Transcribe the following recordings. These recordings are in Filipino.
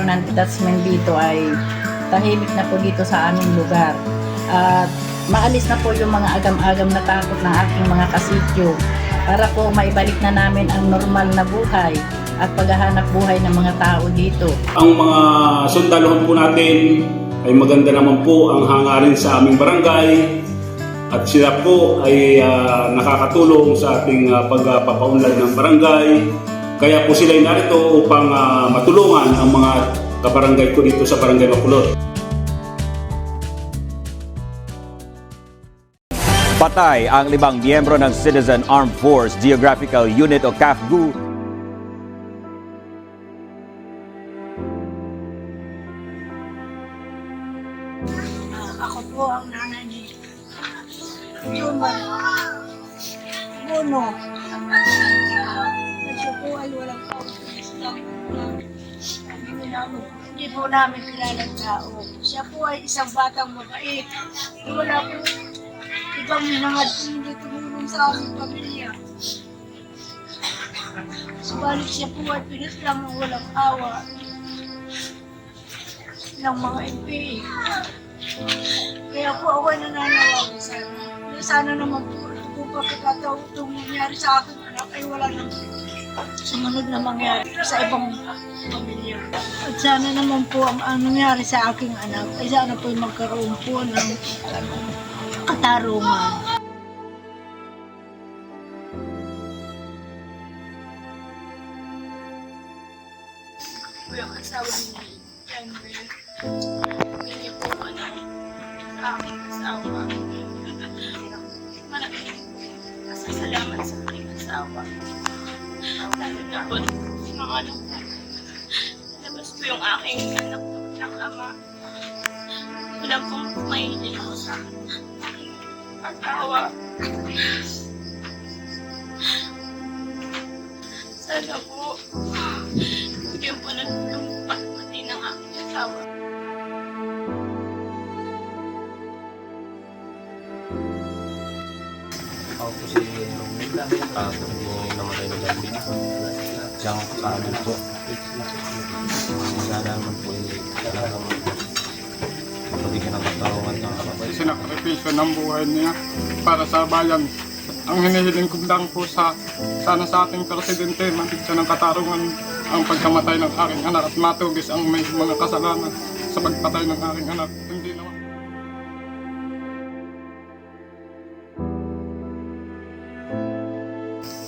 ng detachment dito ay tahimik na po dito sa aming lugar. At maalis na po yung mga agam-agam na takot ng aking mga kasityo para po maibalik na namin ang normal na buhay at paghahanap buhay ng mga tao dito. Ang mga sundalohan po natin ay maganda naman po ang hangarin sa aming barangay at sila po ay nakakatulong sa ating pagpapaunlad ng barangay. Kaya po sila ay narito upang matulungan ang mga kabarangay ko dito sa Barangay Bacolod. Patay ang 5 miyembro ng Citizen Armed Force Geographical Unit o CAFGU. Ako po ang nanay ni Juman Bono. Siya po ay walang kausap. Hindi po namin kilalang tao. Siya po ay isang batang mabait. Wala po ibang minangad po hindi tumulong sa aming pamilya. Subalit siya po ay pinaslang ng walang awa ng mga NPA. Kaya po ako ay nananawagan sana. Sana naman po ito po pagkakataon itong nangyari sa aking anak ay wala nang sumunod na mangyari sa ibang pamilya. At sana naman po ang nangyari sa aking anak ay sana po magkaroon po ng katarungan. Yung asawa niya, hindi po sa aking asawa. Malaking masasalamat sa aking asawa. Lalo na po, labas po yung aking anak ng ama. Wala pong mahilig ko sa aking asawa. Sana po, bigyan po ng tulong pati ng aking asawa. Ako po si Romel, tatang mo namatay na gabi siyang kasama po. Sana naman po talagang mabigyan ng katarungan ng kapatid. Sinakripisyo ng buhay niya para sa bayan. Ang hinihiling ko lang po sana sa ating presidente, mabigyan ng katarungan ang pagkamatay ng aking anak at matugis ang may mga kasalanan sa pagpatay ng aking anak. Hindi naman.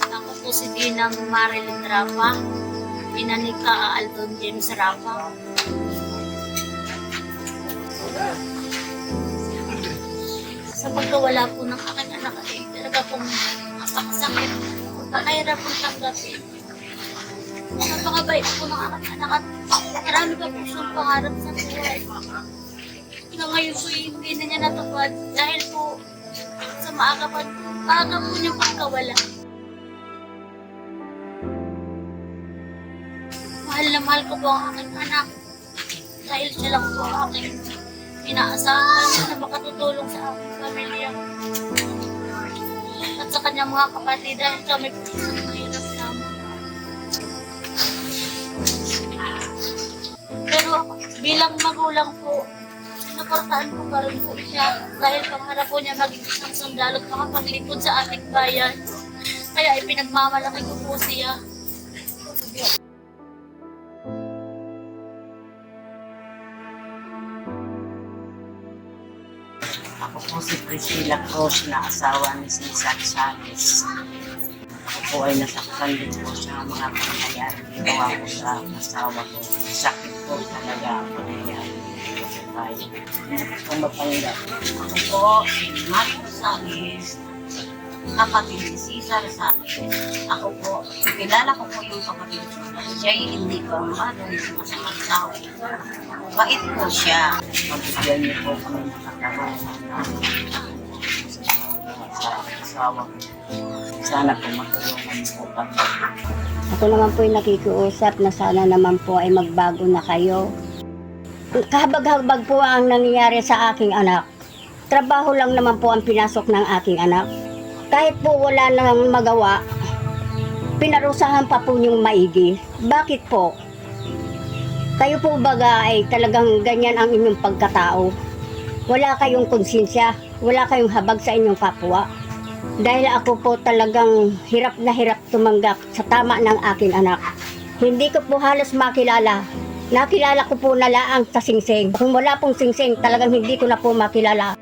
Ako po si Dinang Marilyn Rapa, ina ni Ka Alton James Rapa. Sa pagkawala po ng aking anak ay talaga pong napakasakit. Napakahirap pong tanggapin. Napakabait po ng aking anak at marami pa po siyang pangarap sa buhay. Hanggang ngayon po hindi na niya natupad dahil po sa maaga po niyang pagkawala. Mahal na mahal ko po ang aking anak dahil siya lang po ang aking inaasahan na makatutulong sa aking pamilya at sa kanyang mga kapatid dahil kami po sa mahirap naman. Pero bilang magulang po, sinuportahan ko pa rin po siya dahil pangarap po niya maging isang sundalo at makapaglingkod sa ating bayan. Kaya ipinagmamalaki ko po siya. Ako po si Priscilla Cruz na asawa ni Cesar Sanchez. Ako po ay nasaktan din po sa mga pangyayari ginawa ko sa asawa ko. Sakit po talaga ang pangyayari dito sa tayo. Kung mapanggap. Ako po si Mario Sanchez, kapatid ni Cesar Sanchez. Ako po, kilala ko po yung kapatid ko. Siya hindi ko madoon sa masamang tao. Bait po siya. Mabigyan niyo po kami nakakaroon sa asawa ko. Sana po matulungan po kami. Ako naman po yung nakikiusap na sana naman po ay magbago na kayo. Kahabag-habag po ang nangyayari sa aking anak. Trabaho lang naman po ang pinasok ng aking anak. Kahit po wala nang magawa, pinarusahan pa po yung maigi. Bakit po? Kayo po baga ay talagang ganyan ang inyong pagkatao. Wala kayong konsensya, wala kayong habag sa inyong kapwa. Dahil ako po talagang hirap na hirap tumanggap sa tama ng aking anak. Hindi ko po halos makilala. Nakilala ko po na laang sa singsing. Kung wala pong singsing, talagang hindi ko na po makilala.